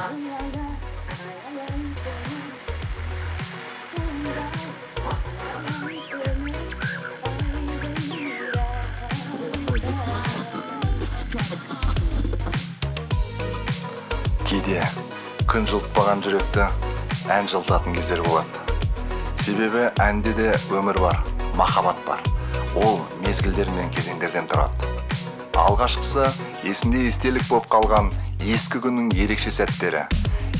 Кейде күн жылытпаған жүректі ән жылытатын кездер болады. Себебі әнде де өмір бар, махаббат бар. Ол мезгілдер мен кезеңдерден тұрады. Алғашқысы есінде естелік болып қалған ескі күннің ерекше сәттері.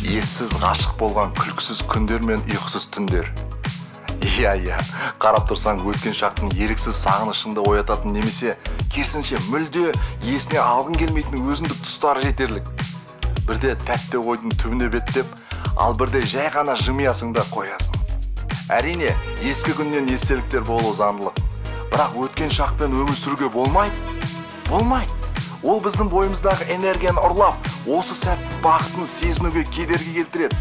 Ессіз ғашық болған күлкісіз күндер мен ұйқысыз түндер. Иә, қарап тұрсаң өткен шақтың еріксіз сағынышыңды оятатын немесе керісінше мүлде есіне алғың келмейтін өзіндік тұстары жетерлік. Бірде тәтті ойдың түбіне беттеп, ал бірде жай ғана жымиясың да қоясың. Әрине, ескі күннен естеліктер болу заңдылық. Бірақ өткен шақпен өмір сүруге болмайды. Ол біздің бойымыздағы энергияны ұрлап, осы сәттің бақытын сезінуге кедергі келтіреді.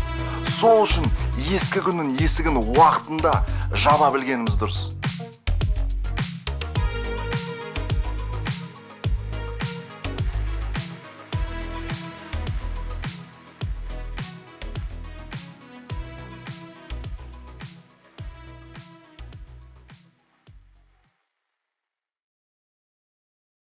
Сол үшін ескі күннің есігін уақытында жаба білгеніміз дұрыс.